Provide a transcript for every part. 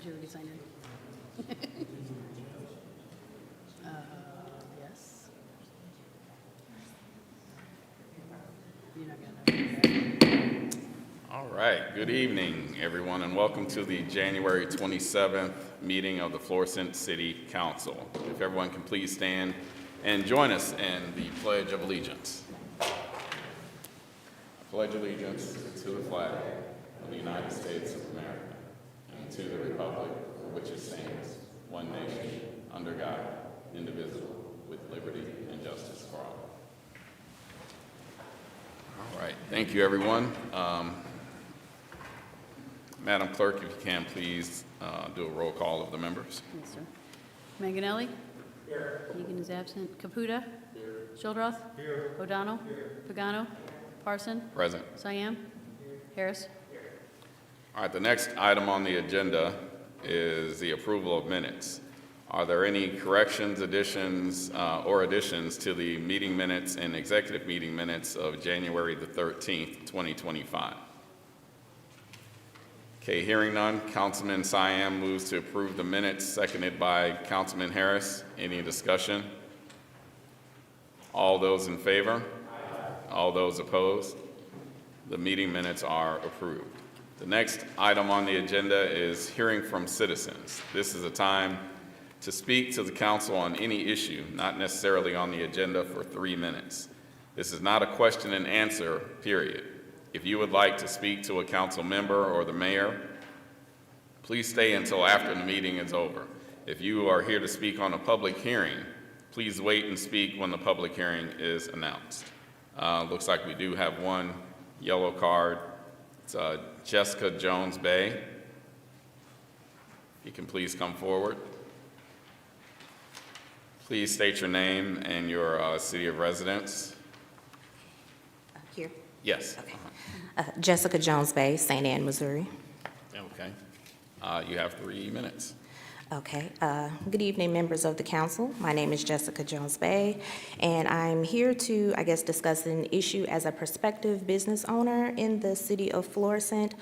Did you already sign in? Yes. You're not gonna. All right, good evening, everyone, and welcome to the January 27th meeting of the Florissant City Council. If everyone can please stand and join us in the Pledge of Allegiance. I pledge allegiance to the flag of the United States of America and to the republic for which it stands, one nation, under God, indivisible, with liberty and justice for all. All right, thank you, everyone. Madam Clerk, if you can, please do a roll call of the members. Yes, sir. Manganelli? Here. Egan is absent. Caputa? Here. Shildroth? Here. O'Donnell? Here. Pagano? Parson? Present. Siam? Here. Harris? Here. All right, the next item on the agenda is the approval of minutes. Are there any corrections, additions, or additions to the meeting minutes and executive meeting minutes of January the 13th, 2025? Okay, hearing none, Councilman Siam moves to approve the minutes, seconded by Councilman Harris. Any discussion? All those in favor? Aye. All those opposed? The meeting minutes are approved. The next item on the agenda is hearing from citizens. This is a time to speak to the council on any issue, not necessarily on the agenda, for 3 minutes. This is not a question and answer period. If you would like to speak to a council member or the mayor, please stay until after the meeting is over. If you are here to speak on a public hearing, please wait and speak when the public hearing is announced. Looks like we do have one yellow card. It's Jessica Jones-Bay. You can please come forward. Please state your name and your city of residence. Here? Yes. Okay. Jessica Jones-Bay, St. Anne, Missouri. Okay. You have 3 minutes. Okay. Good evening, members of the council. My name is Jessica Jones-Bay, and I'm here to, discuss an issue as a prospective business owner in the city of Florissant.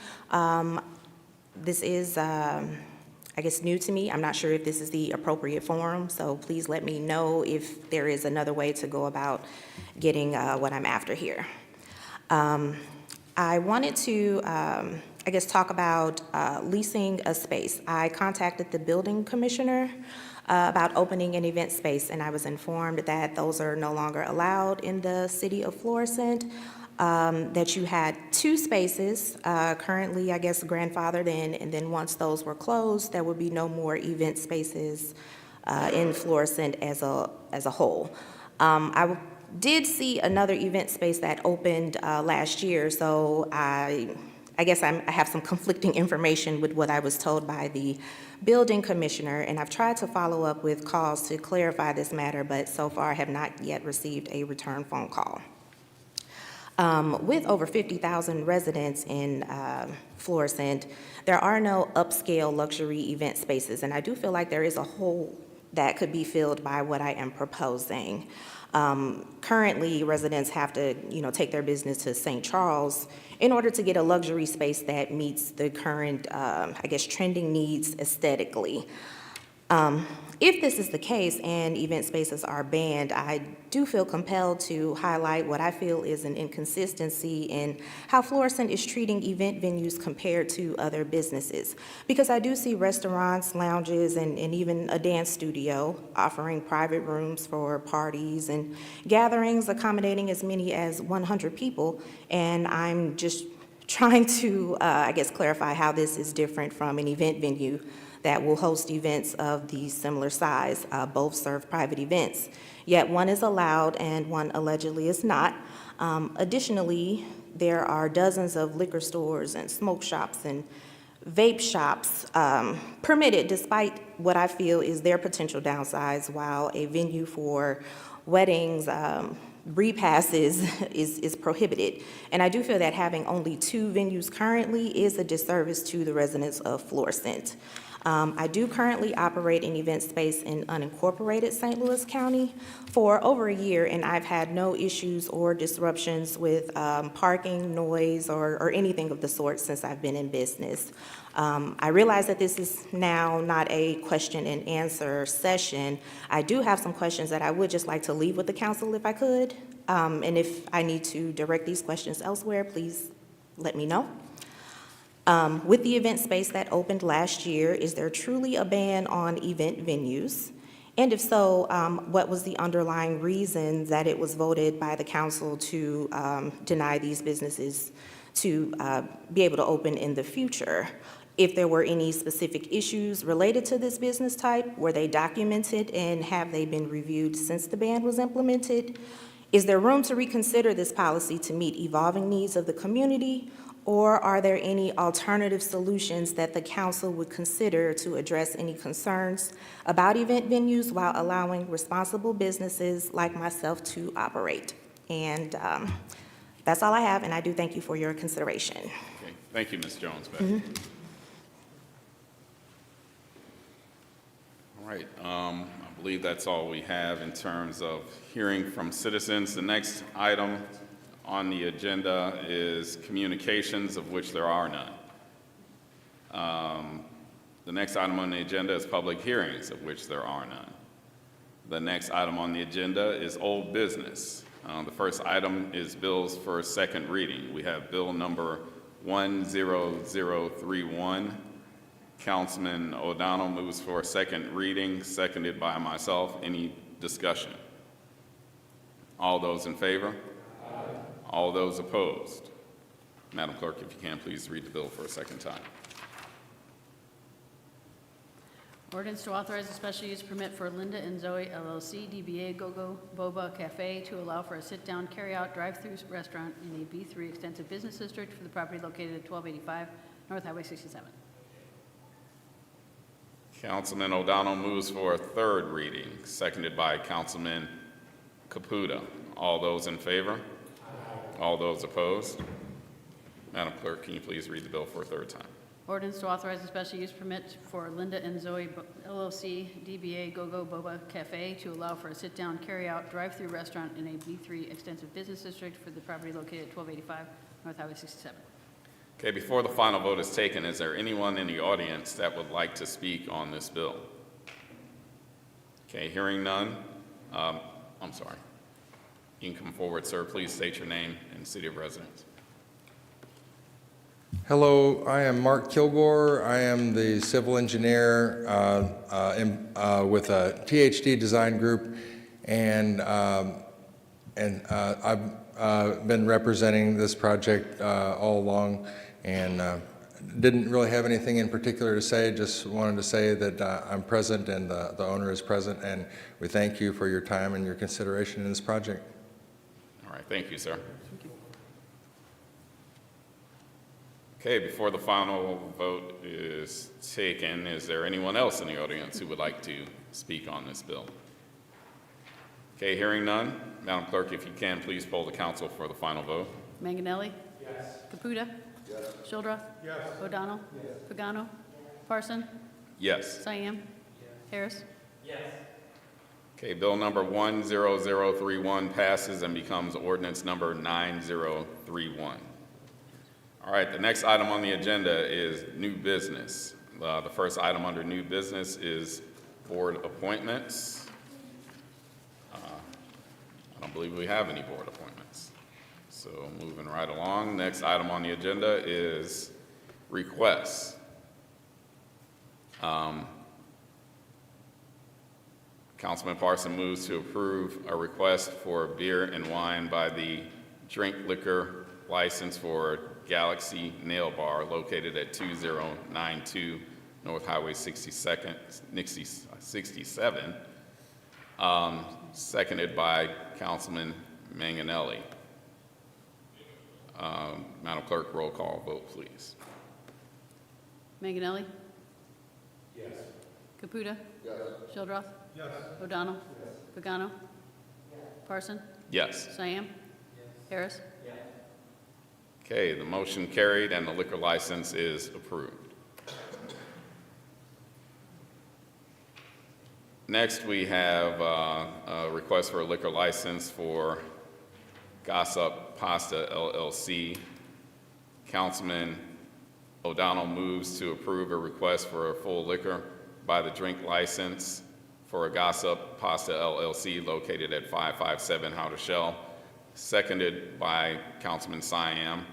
This is, new to me. I'm not sure if this is the appropriate forum, so please let me know if there is another way to go about getting what I'm after here. I wanted to, talk about leasing a space. I contacted the building commissioner about opening an event space, and I was informed that those are no longer allowed in the city of Florissant, that you had 2 spaces currently, grandfathered in, and then once those were closed, there would be no more event spaces in Florissant as a whole. I did see another event space that opened last year, so I have some conflicting information with what I was told by the building commissioner, and I've tried to follow up with calls to clarify this matter, but so far I have not yet received a return phone call. With over 50,000 residents in Florissant, there are no upscale luxury event spaces, and I do feel like there is a hole that could be filled by what I am proposing. Currently, residents have to, take their business to St. Charles in order to get a luxury space that meets the current, trending needs aesthetically. If this is the case and event spaces are banned, I do feel compelled to highlight what I feel is an inconsistency in how Florissant is treating event venues compared to other businesses. Because I do see restaurants, lounges, and even a dance studio offering private rooms for parties and gatherings accommodating as many as 100 people, and I'm just trying to, clarify how this is different from an event venue that will host events of the similar size. Both serve private events, yet one is allowed and one allegedly is not. Additionally, there are dozens of liquor stores and smoke shops and vape shops permitted despite what I feel is their potential downsides, while a venue for weddings, repasses is prohibited. And I do feel that having only 2 venues currently is a disservice to the residents of Florissant. I do currently operate an event space in unincorporated St. Louis County for over a year, and I've had no issues or disruptions with parking, noise, or anything of the sort since I've been in business. I realize that this is now not a question and answer session. I do have some questions that I would just like to leave with the council if I could. And if I need to direct these questions elsewhere, please let me know. With the event space that opened last year, is there truly a ban on event venues? And if so, what was the underlying reason that it was voted by the council to deny these businesses to be able to open in the future? If there were any specific issues related to this business type, were they documented and have they been reviewed since the ban was implemented? Is there room to reconsider this policy to meet evolving needs of the community? Or are there any alternative solutions that the council would consider to address any concerns about event venues while allowing responsible businesses like myself to operate? And that's all I have, and I do thank you for your consideration. Okay. Thank you, Ms. Jones. All right, I believe that's all we have in terms of hearing from citizens. The next item on the agenda is communications, of which there are none. The next item on the agenda is public hearings, of which there are none. The next item on the agenda is old business. The first item is bills for second reading. We have bill number 10031. Councilman O'Donnell moves for second reading, seconded by myself. Any discussion? All those in favor? All those opposed? Madam Clerk, if you can, please read the bill for a second time. Ordinance to authorize a special use permit for Linda and Zoe LLC, DBA Go-Go Boba Cafe, to allow for a sit-down, carry-out, drive-through restaurant in a B3 extensive business district for the property located at 1285 North Highway 67. Councilman O'Donnell moves for a third reading, seconded by Councilman Caputa. All those in favor? All those opposed? Madam Clerk, can you please read the bill for a third time? Ordinance to authorize a special use permit for Linda and Zoe LLC, DBA Go-Go Boba Cafe, to allow for a sit-down, carry-out, drive-through restaurant in a B3 extensive business district for the property located at 1285 North Highway 67. Okay, before the final vote is taken, is there anyone in the audience that would like to speak on this bill? Okay, hearing none. I'm sorry. You can come forward, sir. Please state your name and city of residence. Hello, I am Mark Kilgore. I am the civil engineer with a THD Design Group, and I've been representing this project all along, and didn't really have anything in particular to say. Just wanted to say that I'm present and the owner is present, and we thank you for your time and your consideration in this project. All right, thank you, sir. Okay, before the final vote is taken, is there anyone else in the audience who would like to speak on this bill? Okay, hearing none. Madam Clerk, if you can, please poll the council for the final vote. Manganelli? Yes. Caputa? Yes. Shildroth? Yes. O'Donnell? Yes. Pagano? Parson? Yes. Siam? Harris? Yes. Okay, bill number 10031 passes and becomes ordinance number 9031. All right, the next item on the agenda is new business. The first item under new business is board appointments. I don't believe we have any board appointments. So moving right along, next item on the agenda is requests. Councilman Parson moves to approve a request for beer and wine by the drink liquor license for Galaxy Nail Bar located at 2092 North Highway 67, seconded by Councilman Manganelli. Madam Clerk, roll call vote, please. Manganelli? Yes. Caputa? Yes. Shildroth? Yes. O'Donnell? Yes. Pagano? Yes. Parson? Yes. Siam? Yes. Harris? Yes. Okay, the motion carried and the liquor license is approved. Next, we have a request for a liquor license for Gossip Pasta LLC. Councilman O'Donnell moves to approve a request for a full liquor by the drink license for a Gossip Pasta LLC located at 557 How to Shell, seconded by Councilman Siam.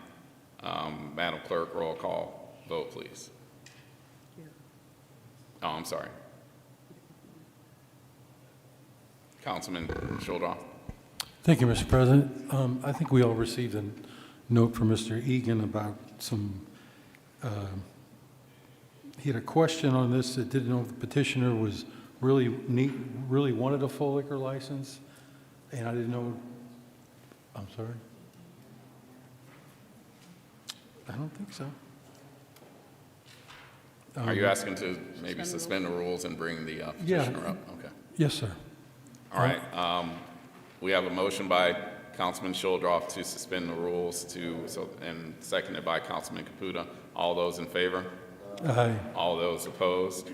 Madam Clerk, roll call vote, please. Oh, I'm sorry. Councilman Shuldroff. Thank you, Mr. President. I think we all received a note from Mr. Egan about some, he had a question on this that didn't know if the petitioner was really wanted a full liquor license, and I didn't know, I'm sorry? I don't think so. Are you asking to maybe suspend the rules and bring the petitioner up? Okay. Yes, sir. All right. We have a motion by Councilman Shuldroff to suspend the rules and seconded by Councilman Caputa. All those in favor? Aye. All those opposed?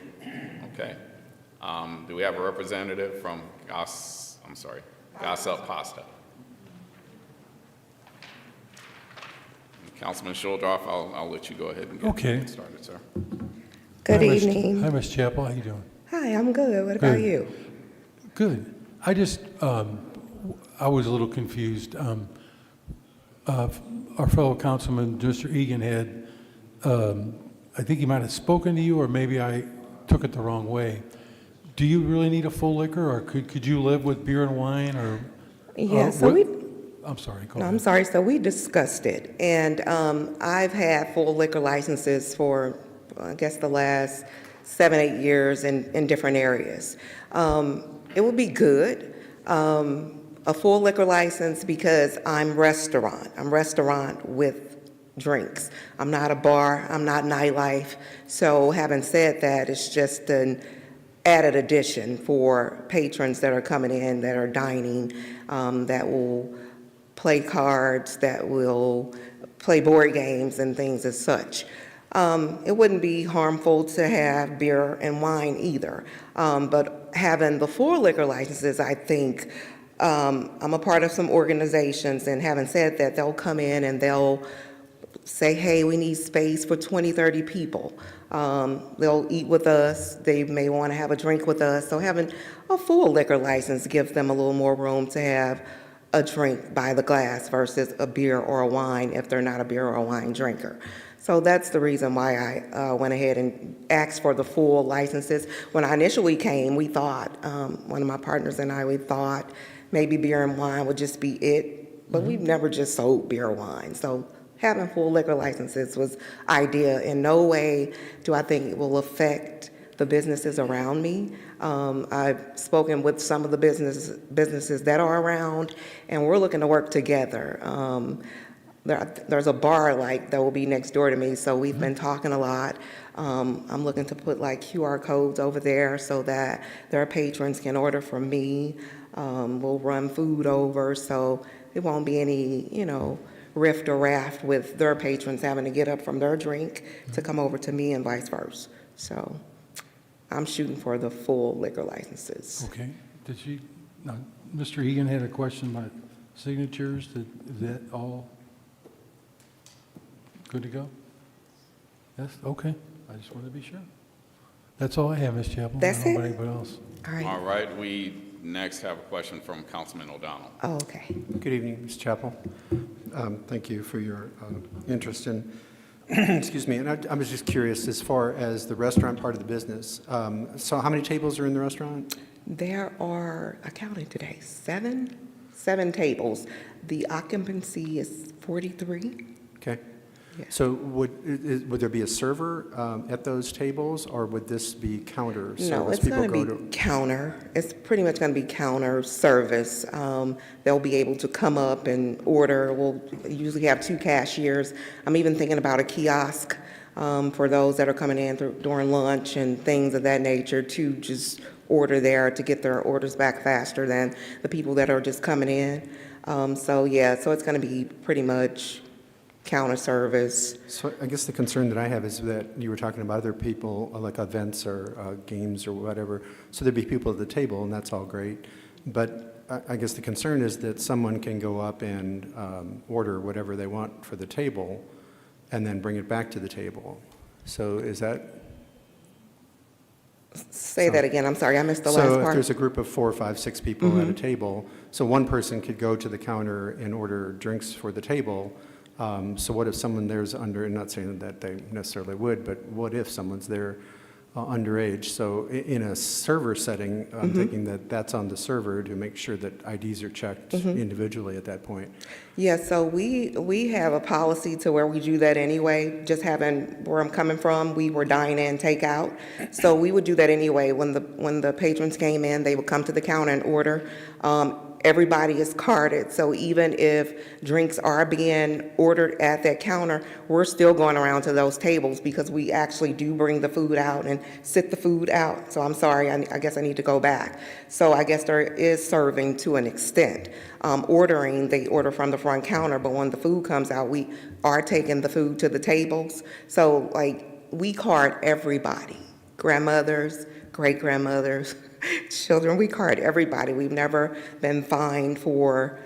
Okay. Do we have a representative from Gossip Pasta? Councilman Shuldroff, I'll let you go ahead and get started, sir. Good Hi, evening. Hi, Ms. Chappell. How you doing? Hi, I'm good. What about you? Good. I just, I was a little confused. Our fellow councilman, Mr. Egan, had, I think he might have spoken to you, or maybe I took it the wrong way. Do you really need a full liquor, or could you live with beer and wine, or? Yeah, so I'm sorry, go no, ahead. I'm sorry. So we discussed it, and I've had full liquor licenses for, I guess, the last 7-8 years in different areas. It would be good, a full liquor license, because I'm restaurant. I'm restaurant with drinks. I'm not a bar. I'm not nightlife. So having said that, it's just an added addition for patrons that are coming in, that are dining, that will play cards, that will play board games and things as such. It wouldn't be harmful to have beer and wine either. But having the full liquor licenses, I think, I'm a part of some organizations, and having said that, they'll come in and they'll say, hey, we need space for 20, 30 people. They'll eat with us. They may want to have a drink with us. So having a full liquor license gives them a little more room to have a drink by the glass versus a beer or a wine if they're not a beer or a wine drinker. So that's the reason why I went ahead and asked for the full licenses. When I initially came, we thought, one of my partners and I, we thought maybe beer and wine would just be it, but we've never just sold beer or wine. So having full liquor licenses was ideal. In no way do I think it will affect the businesses around me. I've spoken with some of the businesses that are around, and we're looking to work together. There's a bar that will be next door to me, so we've been talking a lot. I'm looking to put QR codes over there so that their patrons can order from me. We'll run food over, so it won't be any, rift or raft with their patrons having to get up from their drink to come over to me and vice versa. So I'm shooting for the full liquor licenses. Okay. Mr. Egan had a question about signatures. Is that all good to go? Yes? Okay. I just wanted to be sure. That's all I have, Ms. Chappell. That's I don't know it? about anybody else. All right. All right. We next have a question from Councilman O'Donnell. Oh, okay. Good evening, Ms. Chappell. Thank you for your interest in, excuse me, and I was just curious as far as the restaurant part of the business. So how many tables are in the restaurant? There are, I counted today, seven tables. The occupancy is 43. Okay. Yeah. So would there be a server at those tables, or would this be counter service? No, it's going to be counter. It's pretty much going to be counter service. They'll be able to come up and order. We'll usually have 2 cashiers. I'm even thinking about a kiosk for those that are coming in during lunch and things of that nature to just order there to get their orders back faster than the people that are just coming in. So it's going to be pretty much counter service. So I guess the concern that I have is that you were talking about other people, like events or games or whatever, so there'd be people at the table, and that's all great. But I guess the concern is that someone can go up and order whatever they want for the table and then bring it back to the table. So is that? Say that again, I'm sorry, I missed the last So if part. there's a group of 4, 5, 6 people at a table, so one person could go to the counter and order drinks for the table. So what if someone there's under, and not saying that they necessarily would, but what if someone's there underage? So in a server setting, I'm thinking that that's on the server to make sure that IDs are checked individually at that point. Yeah, so we have a policy to where we do that anyway, just having, where I'm coming from, we were dine in, take out. So we would do that anyway. When the patrons came in, they would come to the counter and order. Everybody is carded, so even if drinks are being ordered at that counter, we're still going around to those tables because we actually do bring the food out and sit the food out. So I'm sorry, I guess I need to go back. So I guess there is serving to an extent. Ordering, they order from the front counter, but when the food comes out, we are taking the food to the tables. So like, we card everybody, grandmothers, great-grandmothers, children, we card everybody. We've never been fined for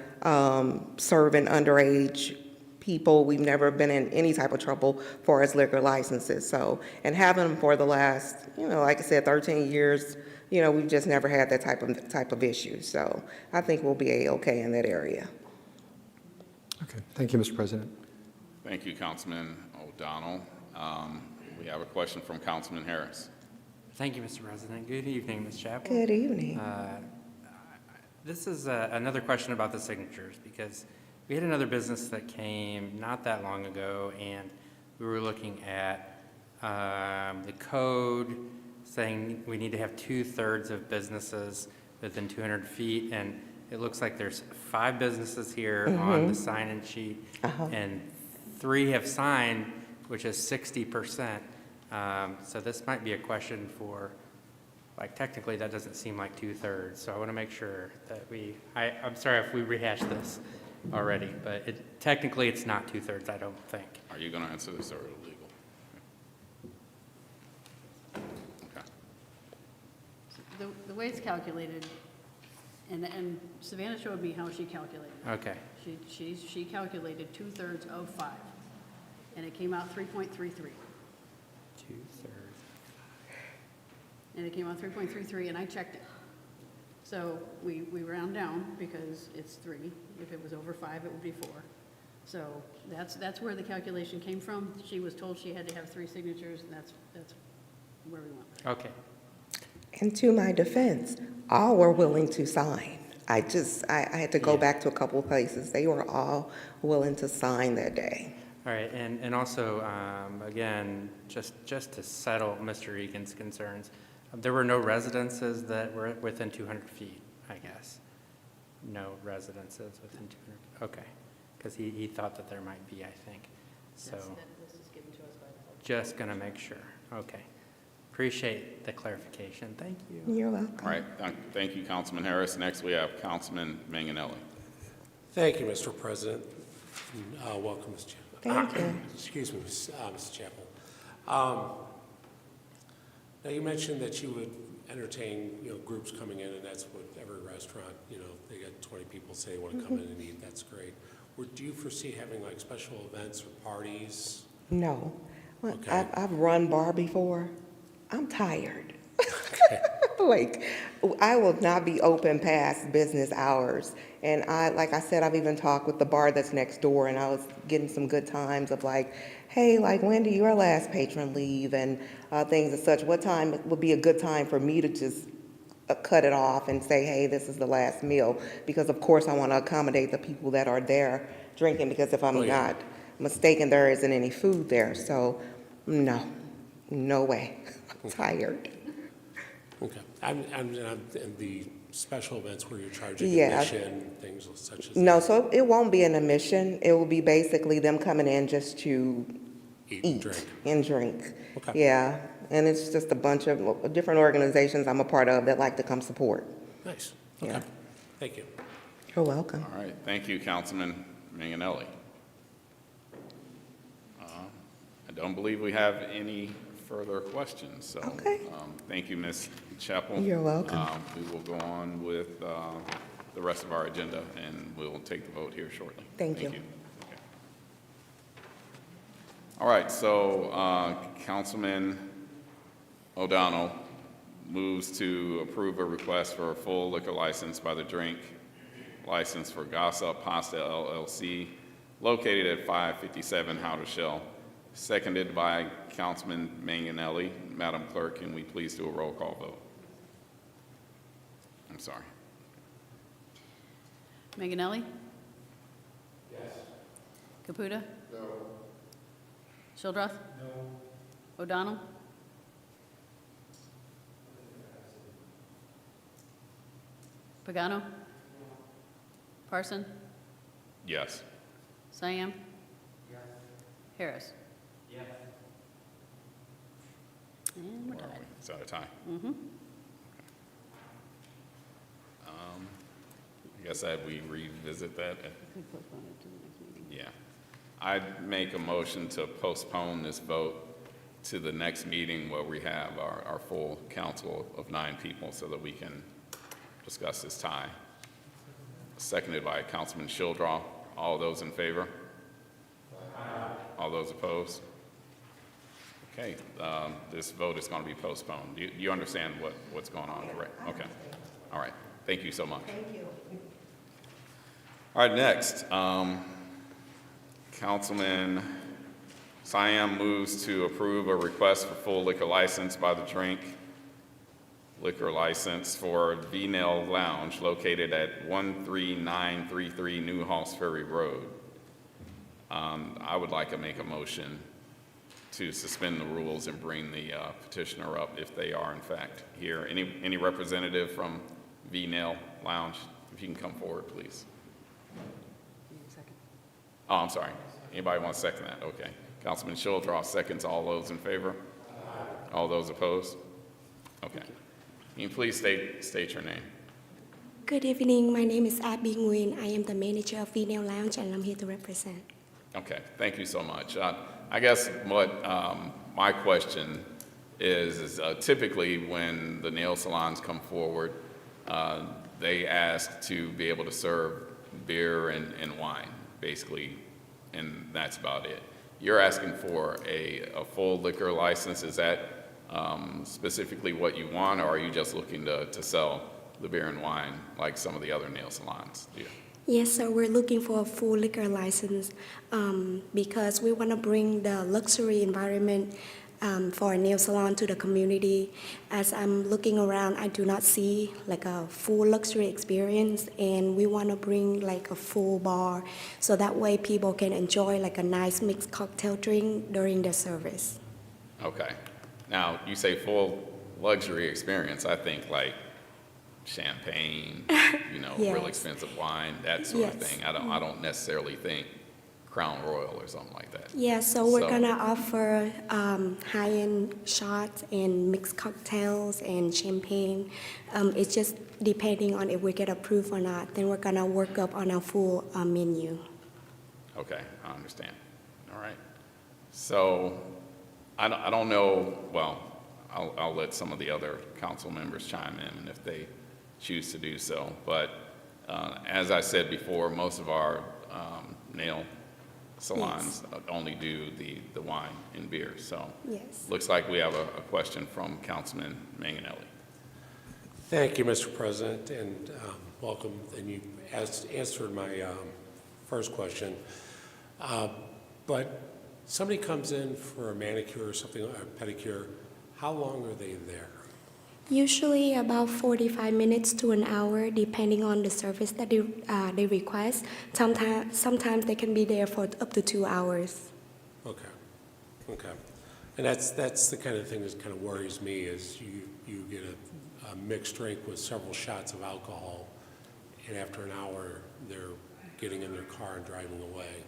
serving underage people. We've never been in any type of trouble for as liquor licenses. So, and having them for the last, like I said, 13 years, we've just never had that type of issue. So I think we'll be A-okay in that area. Okay, thank you, Mr. President. Thank you, Councilman O'Donnell. We have a question from Councilman Harris. Thank you, Mr. President. Good evening, Ms. Chappell. Good evening. This is another question about the signatures, because we had another business that came not that long ago, and we were looking at the code saying we need to have 2/3 of businesses within 200 feet, and it looks like there's 5 businesses here on the sign-in sheet, and 3 have signed, which is 60%. So this might be a question for, like, technically that doesn't seem like 2/3. So I want to make sure that I'm sorry if we rehashed this already, but technically it's not 2/3, I don't think. Are you going to answer this or legal? Okay. The way it's calculated, and Savannah showed me how she calculated it. Okay. She calculated 2/3 of 5, and it came out 3.33. 2/3. And it came out 3.33, and I checked it. So we round down because it's 3. If it was over 5, it would be 4. So that's where the calculation came from. She was told she had to have 3 signatures, and that's where we went. Okay. And to my defense, all were willing to sign. I had to go back to a couple of places. They were all willing to sign that day. All right, and also, again, just to settle Mr. Egan's concerns, there were no residences that were within 200 feet, I guess. No residences within 200, okay. Because he thought that there might be, I think. So, This is given to us by the just gonna make sure, okay. Appreciate the clarification, thank you. You're welcome. All right. Thank you, Councilman Harris. Next, we have Councilman Manganelli. Thank you, Mr. President. Welcome, Ms. Chappell. Thank you. Excuse me, Ms. Chappell. Now, you mentioned that you would entertain, groups coming in, and that's what every restaurant, they got 20 people say they want to come in and eat. That's great. Do you foresee having like special events or parties? No. Well, Okay. I've run bar before. I'm tired. Like, I will not be open past business hours. And like I said, I've even talked with the bar that's next door, and I was getting some good times of like, hey, like, when do your last patron leave? And things as such. What time would be a good time for me to just cut it off and say, hey, this is the last meal? Because of course I want to accommodate the people that are there drinking, because if I'm not mistaken, there isn't any food there. So no way. I'm tired. Okay. And the special events where you're charging Yeah. admission, things such as No, so it won't be an admission. It will be basically them coming in just to eat, drink. and drink. Okay. Yeah, and it's just a bunch of different organizations I'm a part of that like to come support. Nice. Yeah. Okay. Thank you. You're welcome. All right. Thank you, Councilman Manganelli. don't believe we have any further questions, so. Okay. Thank you, Ms. Chappell. You're welcome. We will go on with the rest of our agenda, and we'll take the vote here shortly. Thank you. Okay. All right, so Councilman O'Donnell moves to approve a request for a full liquor license by the drink license for Gossip Pasta LLC, located at 557 Howder Shell, seconded by Councilman Manganelli. Madam Clerk, can we please do a roll call vote? I'm sorry. Manganelli? Yes. Caputa? No. Shildroth? No. O'Donnell? Pagano? Parson? Yes. Siam? Yes. Harris? Yes. And we're Where are tied. we? Is that a tie? Mm-hmm. I guess that we revisit that. Yeah. I'd make a motion to postpone this vote to the next meeting where we have our full council of 9 people so that we can discuss this tie. Seconded by Councilman Shildroth. All those in favor? All those opposed? Okay, this vote is going to be postponed. Do you understand what's going on, correct? Okay. All right. Thank you so much. Thank you. All right, next, Councilman Siam moves to approve a request for full liquor license by the drink liquor license for V-Nail Lounge located at 13933 New Halls Ferry Road. I would like to make a motion to suspend the rules and bring the petitioner up if they are in fact here. Any representative from V-Nail Lounge, if you can come forward, please. Oh, I'm sorry. Anybody want to second that? Okay. Councilman Shildroth seconds. All those in favor? All those opposed? Okay. Can you please state your name? Good evening. My name is Abby Nguyen. I am the manager of Female Lounge, and I'm here to represent. Okay. Thank you so much. I guess what my question is typically when the nail salons come forward, they ask to be able to serve beer and wine, basically, and that's about it. You're asking for a full liquor license. Is that specifically what you want, or are you just looking to sell the beer and wine like some of the other nail salons do? Yes, sir. We're looking for a full liquor license because we want to bring the luxury environment for a nail salon to the community. As I'm looking around, I do not see like a full luxury experience, and we want to bring like a full bar so that way people can enjoy like a nice mixed cocktail drink during their service. Okay. Now, you say full luxury experience. I think like champagne, Yes. real expensive wine, that sort of Yes. thing. I don't necessarily think Crown Royal or something like that. Yeah, so we're gonna offer high-end shots and mixed cocktails and champagne. It's just depending on if we get approved or not. Then we're gonna work up on our full menu. Okay, I understand. All right. So I don't know, well, I'll let some of the other council members chime in if they choose to do so. But as I said before, most of our nail salons only do the wine and beer. So Yes. looks like we have a question from Councilman Manganelli. Thank you, Mr. President, and welcome. And you answered my first question. But somebody comes in for a manicure or something, or a pedicure, how long are they there? Usually about 45 minutes to an hour, depending on the service that they request. Sometimes they can be there for up to 2 hours. Okay. And that's the kind of thing that kind of worries me is you get a mixed drink with several shots of alcohol, and after an hour, they're getting in their car and driving away.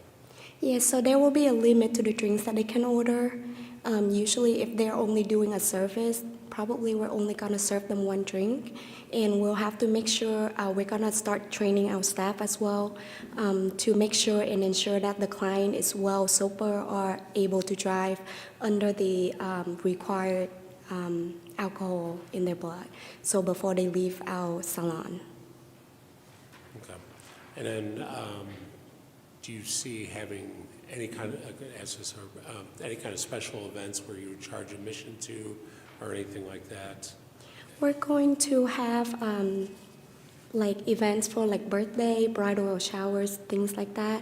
Yes, so there will be a limit to the drinks that they can order. Usually if they're only doing a service, probably we're only gonna serve them one drink, and we'll have to make sure, we're gonna start training our staff as well, to make sure and ensure that the client is well sober or able to drive under the required alcohol in their blood, so before they leave our salon. Okay. And then, do you see having any kind of, any kind of special events where you would charge admission to, or anything like that? We're going to have like events for like birthday, bridal showers, things like that.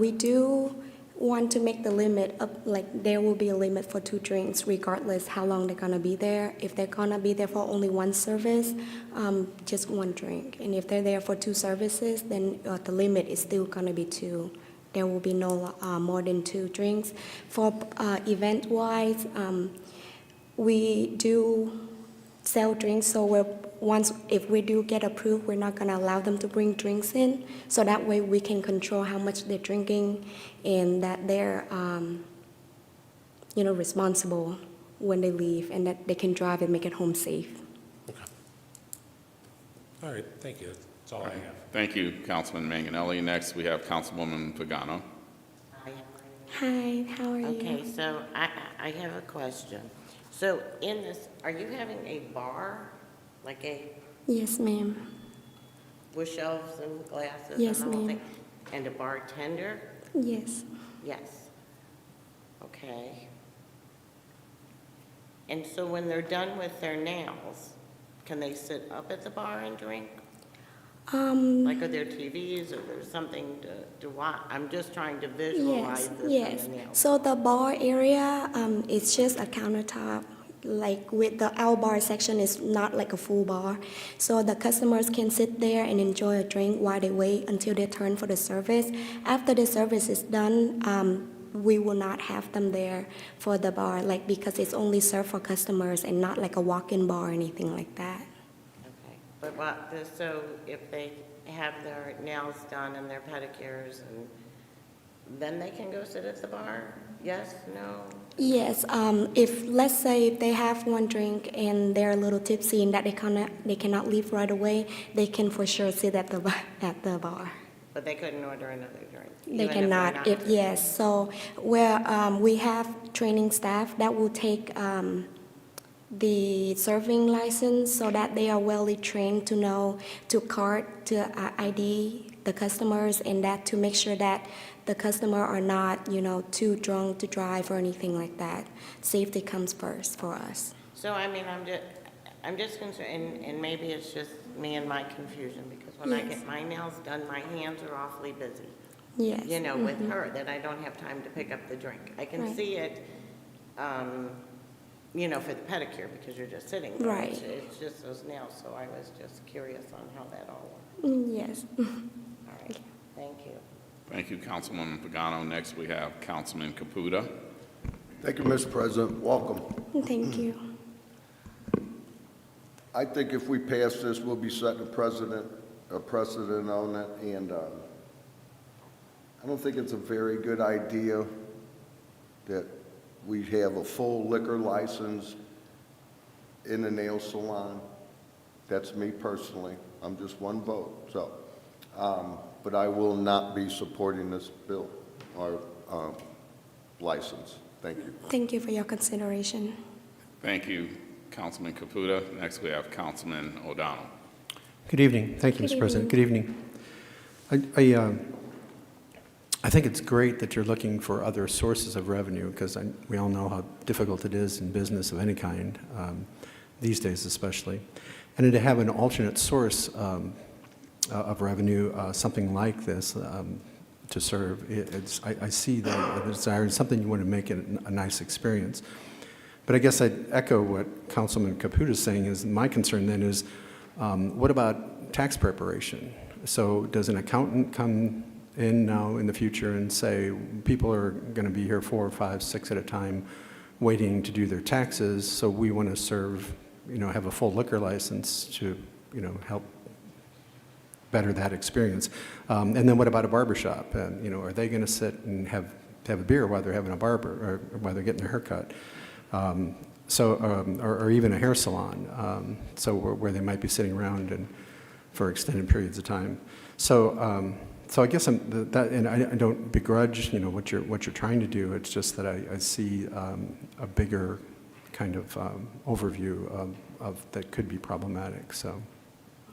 We do want to make the limit of, like, there will be a limit for 2 drinks regardless how long they're gonna be there. If they're gonna be there for only 1 service, just 1 drink. And if they're there for 2 services, then the limit is still gonna be 2. There will be no more than 2 drinks. For event-wise, we do sell drinks, so if we do get approved, we're not gonna allow them to bring drinks in, so that way we can control how much they're drinking and that they're, responsible when they leave and that they can drive and make it home safe. Okay. All right, thank you. That's all I have. Thank you, Councilman Manganelli. Next, we have Councilwoman Pagano. Hi, how are you? Okay, so I have a question. So in this, are you having a bar, like Yes, ma'am. with shelves and glasses Yes, and the whole ma'am. thing? And a bartender? Yes. Yes. Okay. And so when they're done with their nails, can they sit up at the bar and drink? Like are there TVs or there's something to watch? I'm just trying to visualize this Yes. on the nails. So the bar area, it's just a countertop. Like with our bar section is not like a full bar. So the customers can sit there and enjoy a drink while they wait until their turn for the service. After the service is done, we will not have them there for the bar, like because it's only served for customers and not like a walk-in bar or anything like that. Okay, but so if they have their nails done and their pedicures, and then they can go sit at the bar? Yes, no? Yes, if, let's say if they have 1 drink and they're a little tipsy and that they cannot leave right away, they can for sure sit at the bar. But they couldn't order another drink? They even if they're cannot, not- yes, so where, we have training staff that will take, the serving license so that they are well trained to know, to card, to ID the customers, and that to make sure that the customer are not, too drunk to drive or anything like that. Safety comes first for us. So, I mean, I'm just concerned, and maybe it's just me and my confusion, because when I Yes. get my nails done, my hands are awfully busy. Yes. With her, that I don't have time to pick up the drink. I can Right. see it, for the pedicure, because you're just sitting there. Right. It's just those nails, so I was just curious on how that all worked. Yes. All right, thank you. Thank you, Councilwoman Pagano. Next, we have Councilman Caputa. Thank you, Mr. President. Welcome. Thank you. I think if we pass this, we'll be setting a precedent on it, and I don't think it's a very good idea that we have a full liquor license in a nail salon. That's me personally. I'm just one vote, so. But I will not be supporting this bill or license. Thank you. Thank you for your consideration. Thank you, Councilman Caputa. Next, we have Councilman O'Donnell. Good evening. Thank you, Good Mr. President. evening. Good evening. I think it's great that you're looking for other sources of revenue, because we all know how difficult it is in business of any kind, these days especially. And to have an alternate source of revenue, something like this, to serve, I see the desire, and something you want to make it a nice experience. But I guess I'd echo what Councilman Caputa is saying. Is my concern then is, what about tax preparation? So does an accountant come in now in the future and say, people are going to be here 4, 5, 6 at a time waiting to do their taxes, so we want to serve, have a full liquor license to, help better that experience. And then what about a barbershop? Are they going to sit and have a beer while they're having a barber, or while they're getting their haircut? Or even a hair salon, where they might be sitting around and for extended periods of time. So I guess and I don't begrudge, what you're trying to do. It's just that I see a bigger kind of overview of that could be problematic. So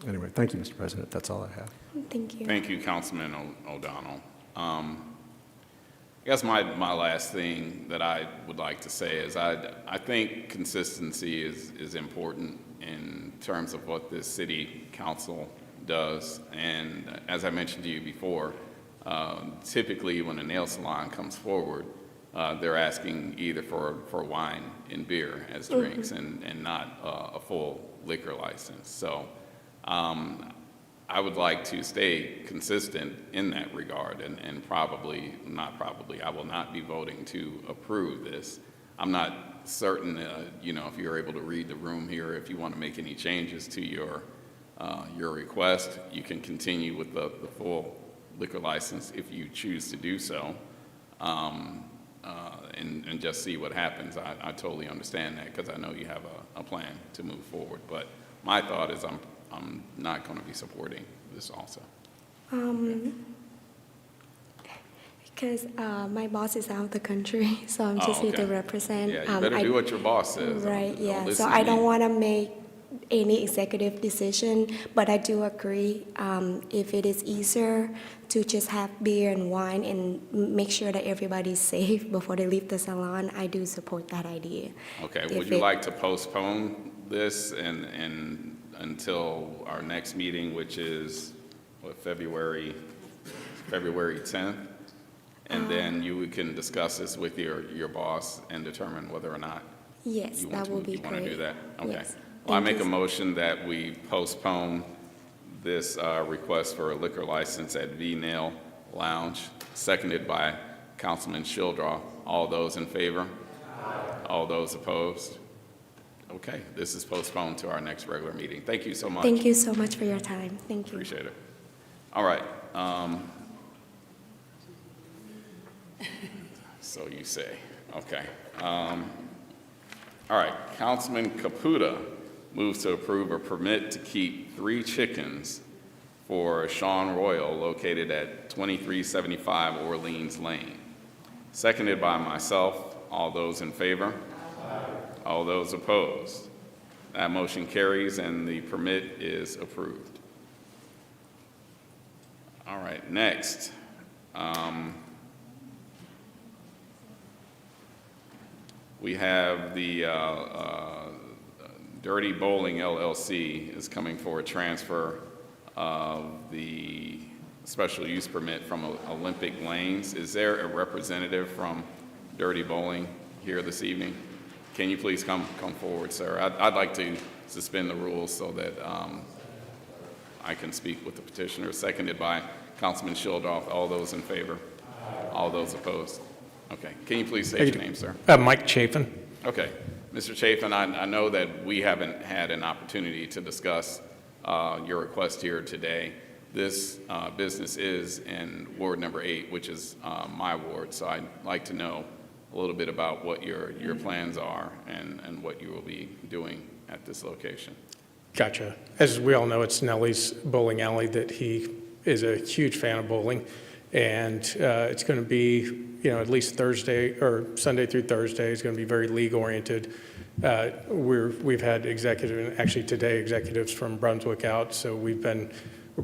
anyway, thank you, Mr. President. That's all I have. Thank you. Thank you, Councilman O'Donnell. I guess my last thing that I would like to say is I think consistency is important in terms of what this city council does. And as I mentioned to you before, typically when a nail salon comes forward, they're asking either for wine and beer as drinks and not a full liquor license. So I would like to stay consistent in that regard, and I will not be voting to approve this. I'm not certain, if you're able to read the room here, if you want to make any changes to your request, you can continue with the full liquor license if you choose to do so, and just see what happens. I totally understand that because I know you have a plan to move forward, but my thought is I'm not going to be supporting this also. Because my boss is out of the country, so I'm just here to represent. Yeah, you better do what your boss says. Right, Don't yeah. listen So to I me. don't want to make any executive decision, but I do agree, if it is easier to just have beer and wine and make sure that everybody's safe before they leave the salon, I do support that idea. Okay, If would you it- like to postpone this and until our next meeting, which is February 10th? And then you can discuss this with your boss and determine whether or not Yes, you want that would be you want to do great. that? Okay. Yes. Well, I Thank make a you. motion that we postpone this request for a liquor license at V Nail Lounge, seconded by Councilman Childrath. All those in favor? All those opposed? Okay, this is postponed to our next regular meeting. Thank you so much. Thank you so much for your time. Thank you. Appreciate it. All right. So you say. Okay. All right. Councilman Caputa moves to approve a permit to keep 3 chickens for Sean Royal located at 2375 Orleans Lane. Seconded by myself. All those in favor? All those opposed? That motion carries and the permit is approved. All right, next. We have the Dirty Bowling LLC is coming for a transfer of the special use permit from Olympic Lanes. Is there a representative from Dirty Bowling here this evening? Can you please come forward, sir? I'd like to suspend the rules so that I can speak with the petitioner. Seconded by Councilman Childrath. All those in favor? All those opposed? Okay. Can you please state your name, sir? Mike Chafin. Okay. Mr. Chafin, I know that we haven't had an opportunity to discuss your request here today. This business is in Ward number 8, which is my ward, so I'd like to know a little bit about what your plans are and what you will be doing at this location. Gotcha. As we all know, it's Nelly's Bowling Alley that he is a huge fan of bowling. And it's going to be, at least Thursday or Sunday through Thursday is going to be very league-oriented. We've had actually today, executives from Brunswick out. So we're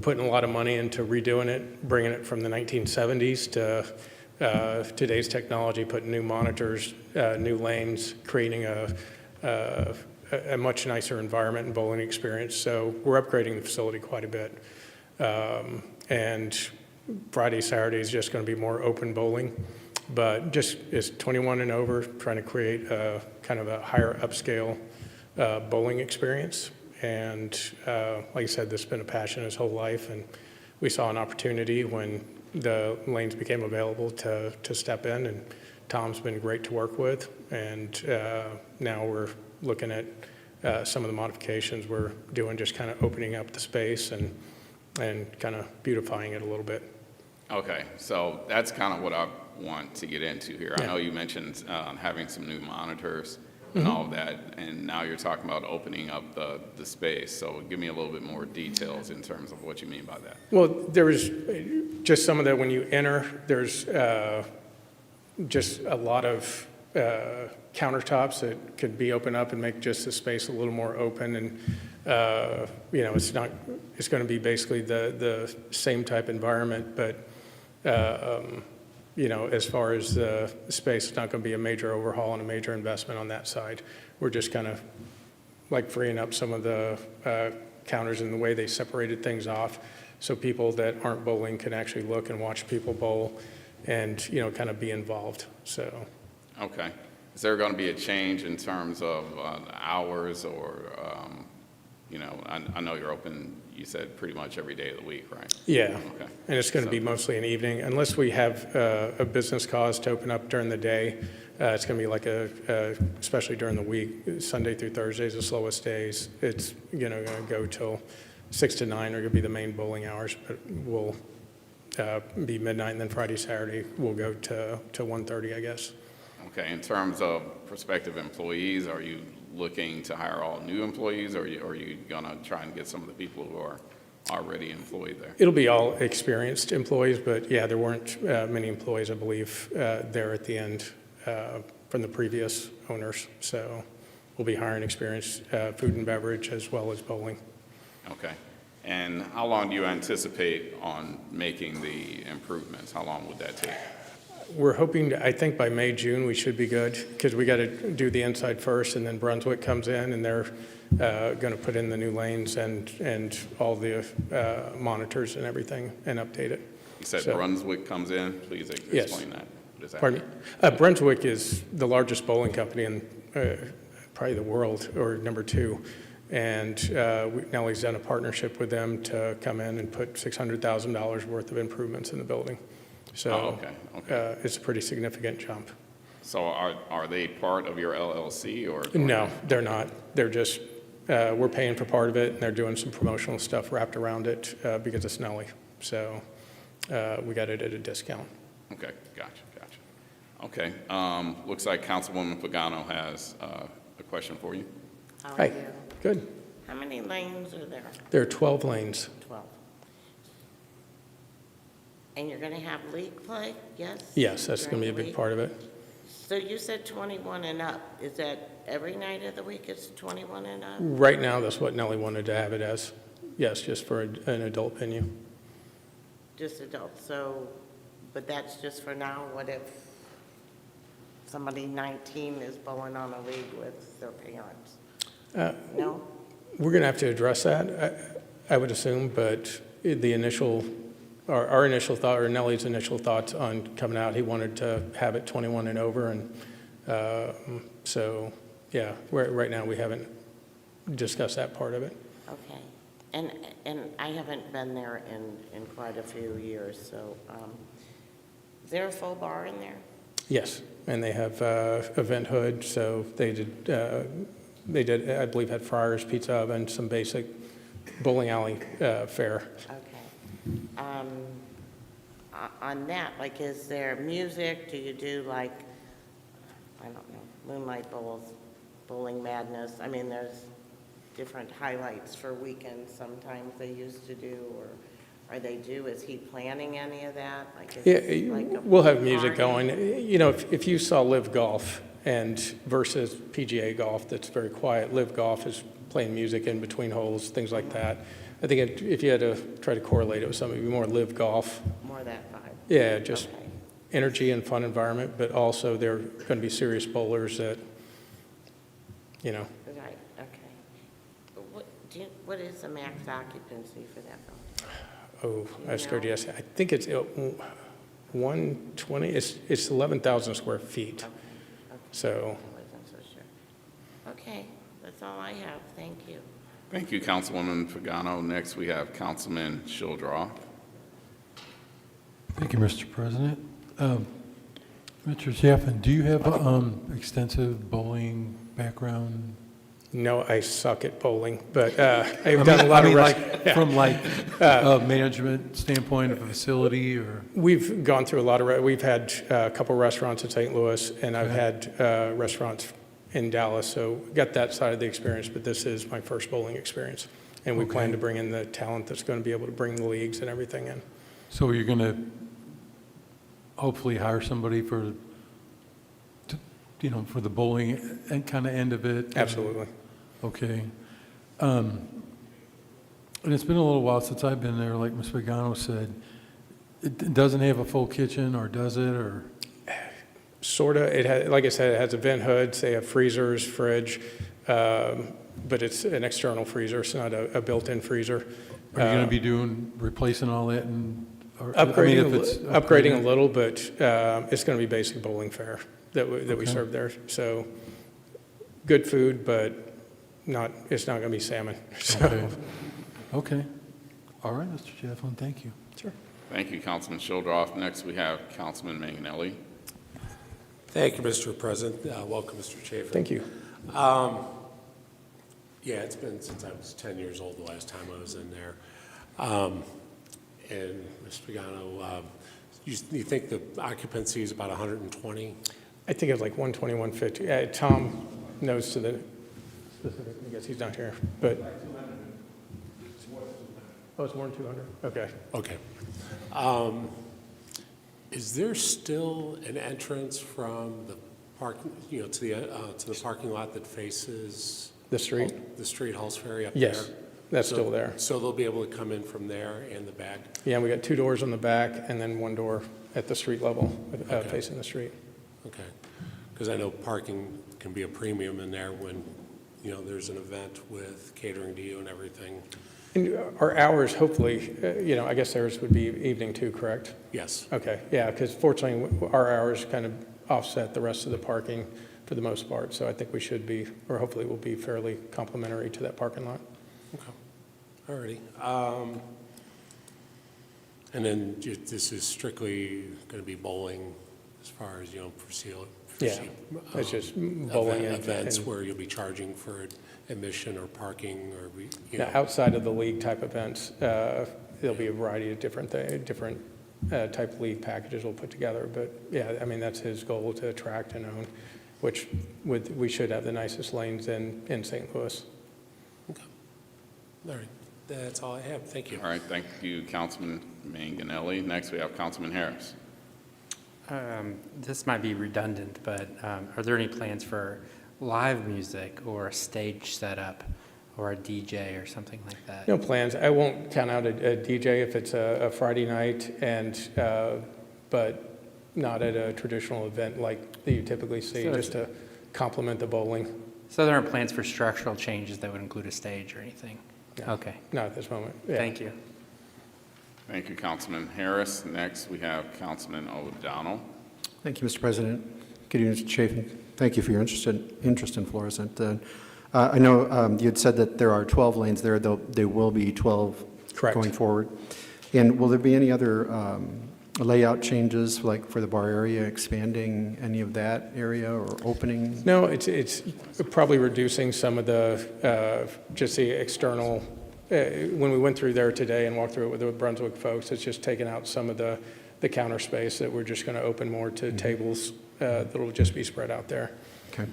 putting a lot of money into redoing it, bringing it from the 1970s to today's technology, putting new monitors, new lanes, creating a much nicer environment and bowling experience. So we're upgrading the facility quite a bit. And Friday, Saturday is just going to be more open bowling, but just is 21 and over, trying to create a kind of a higher upscale bowling experience. And like I said, this has been a passion his whole life, and we saw an opportunity when the lanes became available to step in, and Tom's been great to work with. And now we're looking at some of the modifications we're doing, just kind of opening up the space and kind of beautifying it a little bit. Okay, so that's kind of what I want to get into here. I Yeah. know you mentioned having some new monitors. and all of that, and now you're talking about opening up the space. So give me a little bit more details in terms of what you mean by that. Well, there was just some of that when you enter, there's just a lot of countertops that could be opened up and make just the space a little more open. And, it's going to be basically the same type environment, but, as far as the space, it's not going to be a major overhaul and a major investment on that side. We're just kind of like freeing up some of the counters and the way they separated things off so people that aren't bowling can actually look and watch people bowl and, kind of be involved, so. Okay. Is there going to be a change in terms of hours or, I know you're open, you said pretty much every day of the week, right? Yeah. Okay. And it's going to be mostly an evening, unless we have a business cause to open up during the day. It's going to be like especially during the week, Sunday through Thursday is the slowest days. It's, going to go till 6 to 9 are going to be the main bowling hours, but we'll be midnight, and then Friday, Saturday, we'll go to 1:30, I guess. Okay. In terms of prospective employees, are you looking to hire all new employees, or are you going to try and get some of the people who are already employed there? It'll be all experienced employees, but yeah, there weren't many employees, I believe, there at the end from the previous owners. So we'll be hiring experienced food and beverage as well as bowling. Okay. And how long do you anticipate on making the improvements? How long would that take? We're hoping, I think by May, June, we should be good, because we got to do the inside first, and then Brunswick comes in, and they're going to put in the new lanes and all the monitors and everything, and update it. You said So- Brunswick comes in? Please Yes. explain that. What does that Pardon me? Brunswick is the largest bowling company in probably the world, or number 2. And Nellie's done a partnership with them to come in and put $600,000 worth of improvements in the building. So okay. it's a pretty significant jump. So are they part of your LLC or? No, they're not. They're just, we're paying for part of it, and they're doing some promotional stuff wrapped around it because it's Nellie. So we got it at a discount. Okay, gotcha. Okay, looks like Councilwoman Pagano has a question for you. How are Hi, you? good. How many lanes are there? There are 12 lanes. 12. And you're going to have league play, yes? Yes, that's going to be a During the big week? part of it. So you said 21 and up. Is that every night of the week it's 21 and up? Right now, that's what Nellie wanted to have it as. Yes, just for an adult venue. Just adults, so, but that's just for now. What if somebody 19 is bowling on a league with their parents? No? We're going to have to address that, I would assume, but the initial, our initial thought, or Nellie's initial thoughts on coming out, he wanted to have it 21 and over, and so, yeah, right now we haven't discussed that part of it. Okay. And I haven't been there in quite a few years, so is there a full bar in there? Yes, and they have event hood, so they did, I believe, had fryers, pizza oven, some basic bowling alley fare. Okay. On that, like, is there music? Do you do, like, I don't know, Moonlight Bowls, Bowling Madness? I mean, there's different highlights for weekends sometimes they used to do, or they do. Is he planning any of that? Like, is it Yeah, like a we'll have music party? going. You know, if you saw Live Golf and versus PGA Golf, that's very quiet. Live Golf is playing music in between holes, things like that. I think if you had to try to correlate it with something, it'd be more Live Golf. More that vibe? Yeah, just Okay. energy and fun environment, but also they're going to be serious bowlers that, you know. Right, okay. What is the max occupancy for that building? Oh, I scared you. I think it's 120. It's 11,000 square feet. Okay. So I wasn't so sure. Okay, that's all I have. Thank you. Thank you, Councilwoman Pagano. Next, we have Councilman Shildroth. Thank you, Mr. President. Mr. Chaffin, do you have extensive bowling background? no, I suck at bowling, but I've done a lot of from a management standpoint of a facility, or? We've gone through a lot of, we've had a couple restaurants in St. Louis, and I've had restaurants in Dallas, so got that side of the experience, but this is my first bowling experience. And we plan to bring in the talent that's going to be able to bring the leagues and everything in. So you're going to hopefully hire somebody for the bowling and kind of end of it? Absolutely. Okay. And it's been a little while since I've been there, like Ms. Pagano said. It doesn't have a full kitchen, or does it, or? Sort of. It has, like I said, it has a vent hood. They have freezers, fridge, but it's an external freezer. It's not a built-in freezer. Are you going to be replacing all that and? Upgrading a little, but it's going to be basic bowling fare that we serve there. So good food, but it's not going to be salmon. So. Okay. All right, Mr. Chafflin, thank you. Sure. Thank you, Councilman Shildroff. Next, we have Councilman Manganelli. Thank you, Mr. President. Welcome, Mr. Chafin. Thank you. Yeah, it's been since I was 10 years old the last time I was in there. And Mr. Pagano, you think the occupancy is about 120? I think it's like 120, 150. Tom knows to the specific, I guess he's not here, but. Oh, it's more than 200? Okay. Okay. Is there still an entrance from the parking, to the parking lot that faces The street? The street, Halls Ferry up there? Yes, that's still there. So they'll be able to come in from there and the back? Yeah, we got 2 doors on the back and then 1 door at the street level, facing the street. Okay. Because I know parking can be a premium in there when, there's an event with catering to you and everything. And our hours, hopefully, I guess theirs would be evening too, correct? Yes. Okay, yeah, because fortunately, our hours kind of offset the rest of the parking for the most part. So I think we should be, or hopefully we'll be fairly complimentary to that parking lot. Okay. All righty. And then this is strictly going to be bowling as far as, foresee Yeah, it's just bowling events and where you'll be charging for admission or parking or, now, outside of the league type events, there'll be a variety of different type league packages we'll put together. But yeah, I mean, that's his goal, to attract and own, which we should have the nicest lanes in St. Louis. Okay. All right. That's all I have. Thank you. All right, thank you, Councilman Manganelli. Next, we have Councilman Harris. This might be redundant, but are there any plans for live music or a stage setup or a DJ or something like that? No plans. I won't count out a DJ if it's a Friday night, but not at a traditional event like that you typically see, So just to complement the bowling. So there aren't plans for structural changes that would include a stage or anything? No. Okay. Not at this moment. Yeah. Thank you. Thank you, Councilman Harris. Next, we have Councilman O'Donnell. Thank you, Mr. President. Good evening, Mr. Chafin. Thank you for your interest in Florissant. I know you had said that there are 12 lanes there. There will be 12 Correct. going forward. And will there be any other layout changes, like for the bar area, expanding any of that area or opening? No, it's probably reducing some of the, just the external, when we went through there today and walked through it with the Brunswick folks, it's just taken out some of the counter space that we're just going to open more to tables that'll just be spread out there. Okay.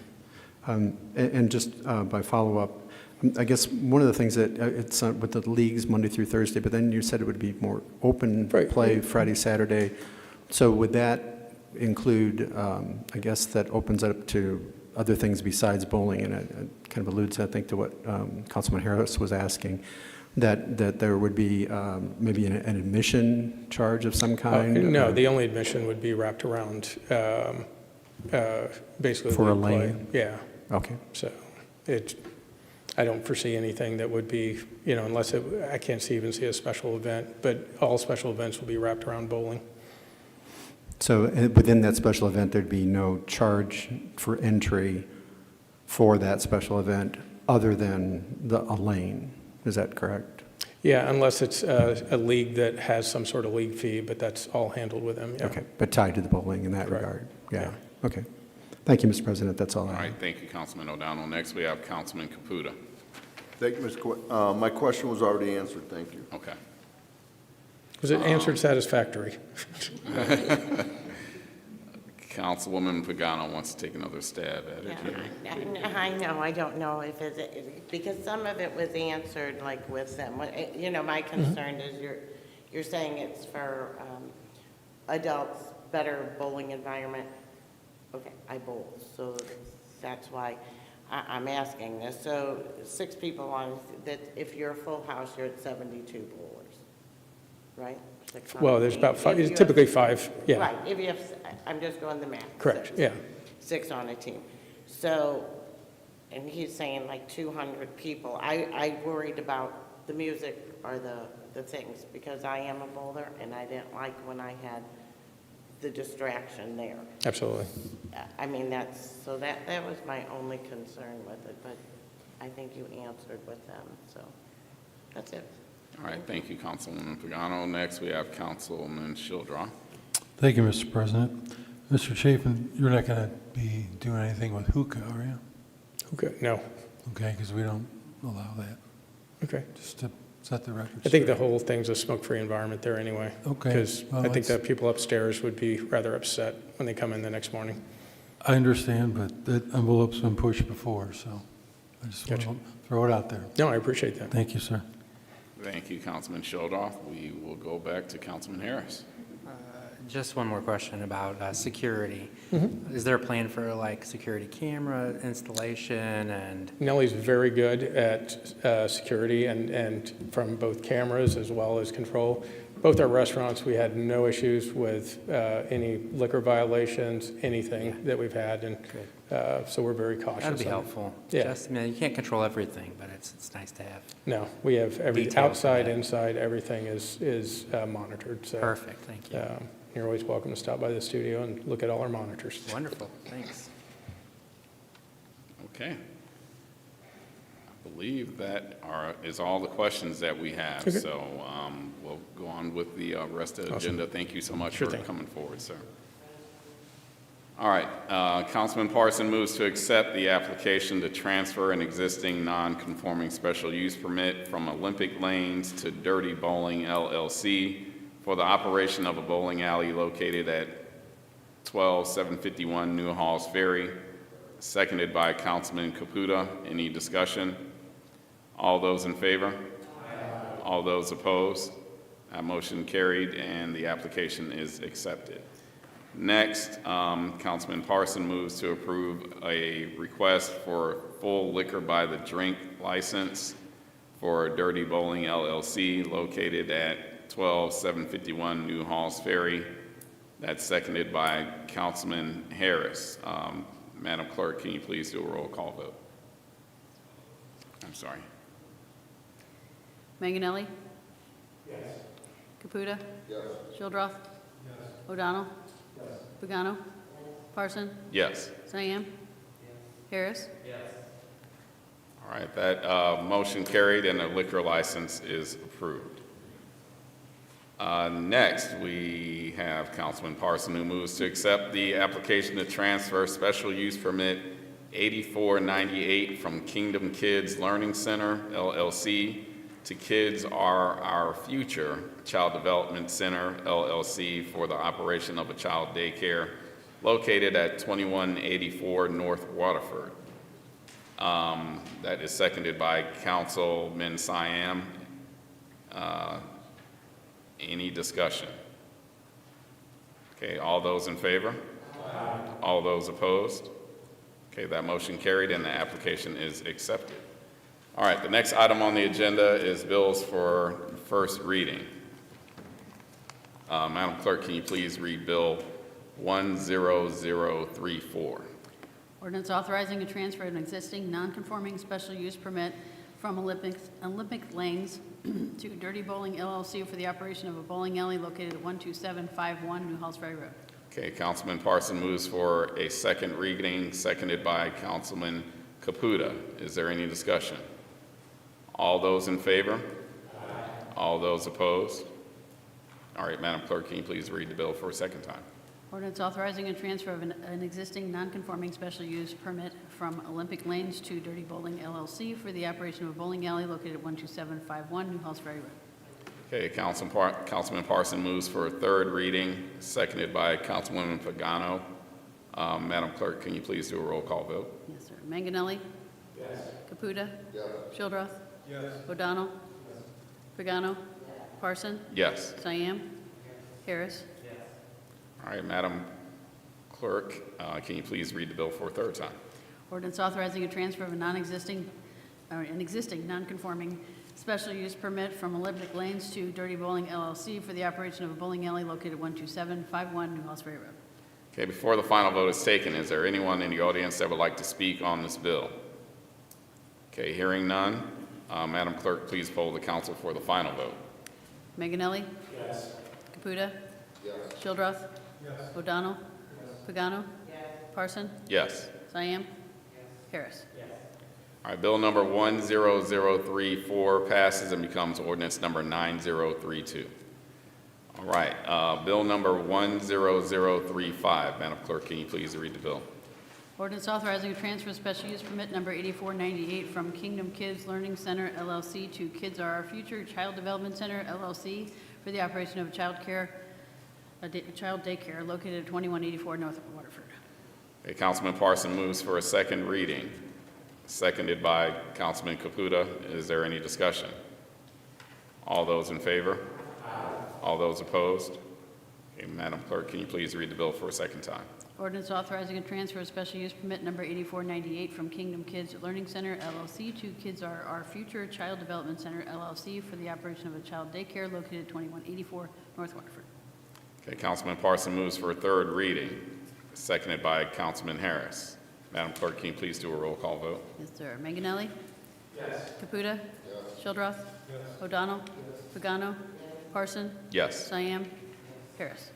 And just by follow-up, I guess one of the things that it's with the leagues Monday through Thursday, but then you said it would be more open play Friday, Saturday. So would that include, I guess that opens up to other things besides bowling, and it kind of alludes, I think, to what Councilman Harris was asking, that there would be maybe an admission charge of some kind? No, the only admission would be wrapped around basically for a league play. lane? Yeah. Okay. So I don't foresee anything that would be, unless I can't even see a special event, but all special events will be wrapped around bowling. So within that special event, there'd be no charge for entry for that special event other than a lane. Is that correct? Yeah, unless it's a league that has some sort of league fee, but that's all handled with them. Yeah. Okay, but tied to the bowling in that Correct. regard? Yeah. Okay. Thank you, Mr. President. That's all I All have. right, thank you, Councilman O'Donnell. Next, we have Councilman Caputa. Thank you, my question was already answered, thank you. Okay. Was it answered satisfactory? Councilwoman Pagano wants to take another stab at it here. I know, I don't know if it's, because some of it was answered like with them. You know, my concern is you're saying it's for adults, better bowling environment. Okay, I bowl, so that's why I'm asking this. So 6 people on, that if you're a full house, you're at 72 bowlers, right? 6 on Well, a there's team. about 5, If you typically have- 5, yeah. Right, if you have, I'm just going the math. Correct, 6. yeah. 6 on a team. So, and he's saying like 200 people. I worried about the music or the things, because I am a bowler, and I didn't like when I had the distraction there. Absolutely. I mean, that was my only concern with it, but I think you answered with them, so that's it. All right, thank you, Councilwoman Pagano. Next, we have Councilman Childrath. Thank you, Mr. President. Mr. Chafin, you're not going to be doing anything with hookah, are you? Okay, no. Okay, because we don't allow that, Okay. just to set the record I think the straight. whole thing's a smoke-free environment there anyway. Okay, Because well, I think that's- that people upstairs would be rather upset when they come in the next morning. I understand, but that envelope's been pushed before, so I just want Gotcha. to throw it out there. No, I appreciate that. Thank you, sir. Thank you, Councilman Childrath. We will go back to Councilman Harris. Just one more question about security. Mm-hmm. Is there a plan for like security camera installation and? Nellie's very good at security and from both cameras as well as control. Both our restaurants, we had no issues with any liquor violations, anything that we've had, and so we're very cautious. That'd be of it. helpful. Yeah. Just, I mean, you can't control everything, but it's nice to have. No, we have every, Details on outside, that. inside, everything is monitored, so. Perfect, thank you. You're always welcome to stop by the studio and look at all our monitors. Wonderful, thanks. Okay. I believe that is all the questions that we have. Okay. So we'll go on with the rest of the Awesome. agenda. Thank you so much Sure for thing. coming forward, sir. All right, Councilman Parson moves to accept the application to transfer an existing non-conforming special use permit from Olympic Lanes to Dirty Bowling LLC for the operation of a bowling alley located at 12751 New Halls Ferry, seconded by Councilman Caputa. Any discussion? All those in favor? Aye. All those opposed? That motion carried and the application is accepted. Next, Councilman Parson moves to approve a request for full liquor by the drink license for Dirty Bowling LLC located at 12751 New Halls Ferry. That's seconded by Councilman Harris. Madam Clerk, can you please do a roll call vote? I'm sorry. Manganelli? Yes. Caputa? Yes. Shildroth? Yes. O'Donnell? Yes. Pagano? Parson? Yes. Cyan? Yes. Harris? Yes. All right, that motion carried and the liquor license is approved. Next, we have Councilman Parson who moves to accept the application to transfer special use permit 8498 from Kingdom Kids Learning Center, LLC, to Kids Are Our Future Child Development Center, LLC, for the operation of a child daycare located at 2184 North Waterford. That is seconded by Councilman Siam. Any discussion? Okay, all those in favor? Aye. All those opposed? Okay, that motion carried and the application is accepted. All right, the next item on the agenda is bills for first reading. Madam Clerk, can you please read Bill 10034? Ordinance authorizing a transfer of an existing non-conforming special use permit from Olympic Lanes to Dirty Bowling LLC for the operation of a bowling alley located at 12751 New Halls Ferry Road. Okay, Councilman Parson moves for a second reading, seconded by Councilman Caputa. Is there any discussion? All those in favor? Aye. All those opposed? All right, Madam Clerk, can you please read the bill for a second time? Ordinance authorizing a transfer of an existing non-conforming special use permit from Olympic Lanes to Dirty Bowling LLC for the operation of a bowling alley located at 12751 New Halls Ferry Road. Okay, Councilman Parson moves for a third reading, seconded by Councilwoman Pagano. Madam Clerk, can you please do a roll call vote? Yes, sir. Manganelli? Yes. Caputa? Yes. Shildroth? Yes. O'Donnell? Yes. Pagano? Parson? Yes. Siam? Harris? All right, Madam Clerk, can you please read the bill for a third time? Ordinance authorizing a transfer of an existing non-conforming special use permit from Elliptic Lanes to Dirty Bowling LLC for the operation of a bowling alley located at 12751 New Halls Ferry Road. Okay, before the final vote is taken, is there anyone in the audience that would like to speak on this bill? Okay, hearing none, Madam Clerk, please poll the council for the final vote. Manganelli? Yes. Caputa? Yes. Shildroth? Yes. O'Donnell? Yes. Pagano? Yes. Parson? Yes. Siam? Yes. Harris? All right, bill number 10034 passes and becomes ordinance number 9032. All right, bill number 10035. Madam Clerk, can you please read the bill? Ordinance authorizing a transfer of special use permit number 8498 from Kingdom Kids Learning Center LLC to Kids Are Our Future Child Development Center LLC for the operation of a child daycare located at 2184 North Waterford. Okay, Councilman Parson moves for a second reading, seconded by Councilman Caputa. Is there any discussion? All those in favor? All those opposed? Okay, Madam Clerk, can you please read the bill for a second time? Ordinance authorizing a transfer of special use permit number 8498 from Kingdom Kids Learning Center LLC to Kids Are Our Future Child Development Center LLC for the operation of a child daycare located at 2184 North Waterford. Okay, Councilman Parson moves for a third reading, seconded by Councilman Harris. Madam Clerk, can you please do a roll call vote? Yes, sir. Manganelli? Yes. Caputa? Yes. Shildroth? Yes. O'Donnell? Yes. Pagano? Yes. Parson? Yes. Siam? Harris?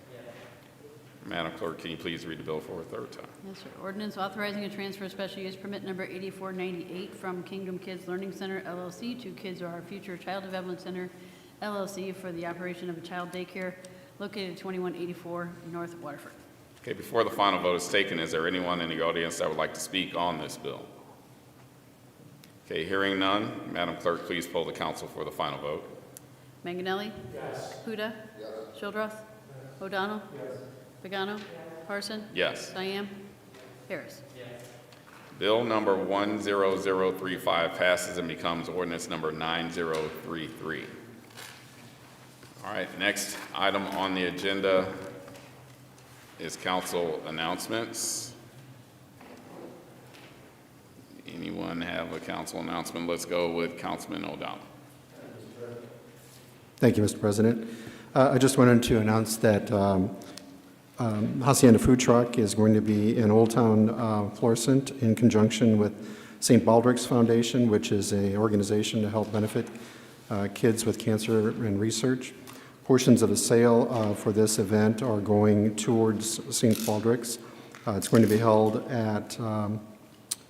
Madam Clerk, can you please read the bill for a third time? Yes, sir. Ordinance authorizing a transfer of special use permit number 8498 from Kingdom Kids Learning Center LLC to Kids Are Our Future Child Development Center LLC for the operation of a child daycare located at 2184 North Waterford. Okay, before the final vote is taken, is there anyone in the audience that would like to speak on this bill? Okay, hearing none, Madam Clerk, please poll the council for the final vote. Manganelli? Yes. Caputa? Yes. Shildroth? Yes. O'Donnell? Yes. Pagano? Yes. Parson? Yes. Siam? Harris? Bill number 10035 passes and becomes ordinance number 9033. All right, next item on the agenda is council announcements. Anyone have a council announcement? Let's go with Councilman O'Donnell. Thank you, Mr. President. I just wanted to announce that Hacienda Food Truck is going to be in Old Town Florissant in conjunction with St. Baldrick's Foundation, which is an organization to help benefit kids with cancer and research. Portions of the sale for this event are going towards St. Baldrick's. It's going to be held at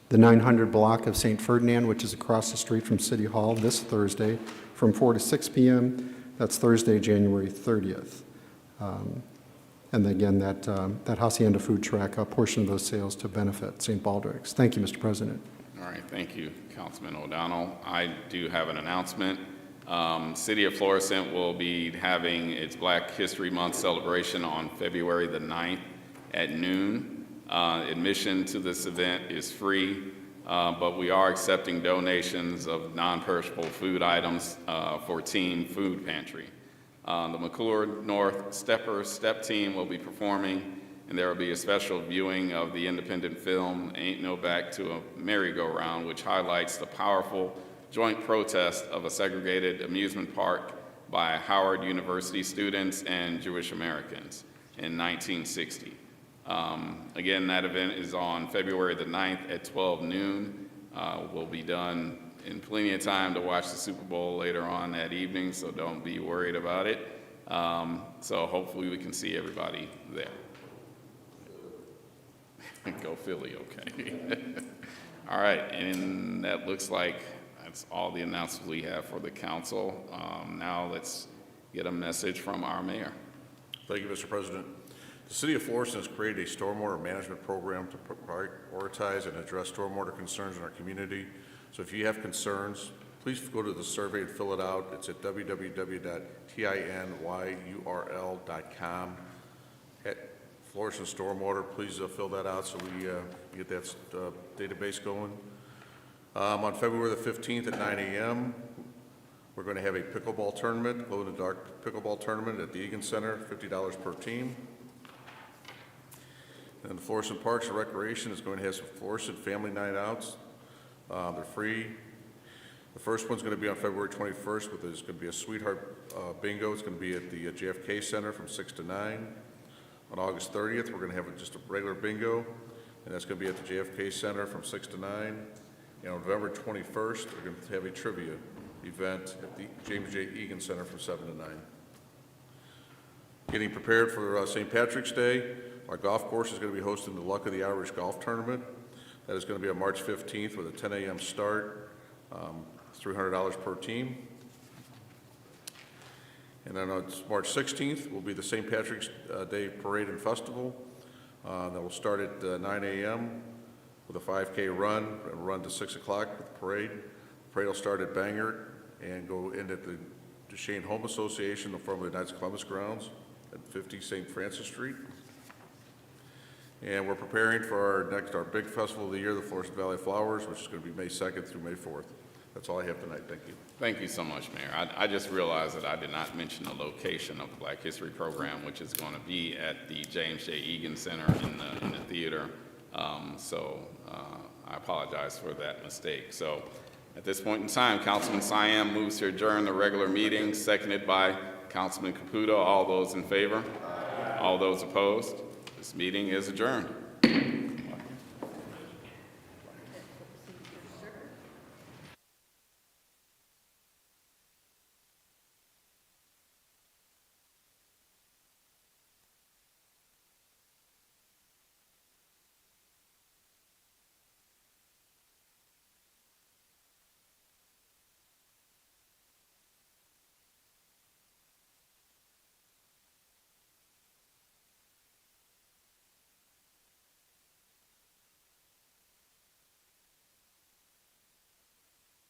the 900 block of St. Ferdinand, which is across the street from City Hall, this Thursday from 4 to 6 p.m. That's Thursday, January 30th. And again, that Hacienda Food Truck, a portion of those sales to benefit St. Baldrick's. Thank you, Mr. President. All right, thank you, Councilman O'Donnell. I do have an announcement. City of Florissant will be having its Black History Month celebration on February the 9th at noon. Admission to this event is free, but we are accepting donations of non-perishable food items for Team Food Pantry. The McClure North Step Team will be performing, and there will be a special viewing of the independent film Ain't No Back to a Merry-Go-Round, which highlights the powerful joint protest of a segregated amusement park by Howard University students and Jewish Americans in 1960. Again, that event is on February the 9th at 12 noon. We'll be done in plenty of time to watch the Super Bowl later on that evening, so don't be worried about it. So hopefully we can see everybody there. Go Philly, okay. All right, and that looks like that's all the announcements we have for the council. Now let's get a message from our mayor. Thank you, Mr. President. The City of Florissant has created a stormwater management program to prioritize and address stormwater concerns in our community. So if you have concerns, please go to the survey and fill it out. It's at www.tinyurl.com. Florissant Stormwater, please fill that out so we get that database going. On February the 15th at 9 a.m., we're going to have a pickleball tournament, glow-in-the-dark pickleball tournament at the Egan Center, $50 per team. And the Florissant Parks and Recreation is going to have some Florissant Family Night Outs. They're free. The first one's going to be on February 21st, with there's going to be a Sweetheart Bingo. It's going to be at the JFK Center from 6 to 9. On August 30th, we're going to have just a regular bingo, and that's going to be at the JFK Center from 6 to 9. And on November 21st, we're going to have a trivia event at the James J. Egan Center from 7 to 9. Getting prepared for St. Patrick's Day, our golf course is going to be hosting the Luck of the Irish Golf Tournament. That is going to be on March 15th with a 10 a.m. start. It's $300 per team. And then on March 16th will be the St. Patrick's Day Parade and Festival. That will start at 9 a.m. with a 5K run to 6 o'clock with the parade. The parade will start at Bangor and go in at the Duchesne Home Association, the formerly Knights of Columbus grounds at 50 St. Francis Street. And we're preparing for our big festival of the year, the Florissant Valley Flowers, which is going to be May 2nd through May 4th. That's all I have tonight. Thank you. Thank you so much, Mayor. I just realized that I did not mention the location of the Black History Program, which is going to be at the James J. Egan Center in the theater. I apologize for that mistake. So at this point in time, Councilman Siam moves to adjourn the regular meeting, seconded by Councilman Caputo. All those in favor? All those opposed? This meeting is adjourned.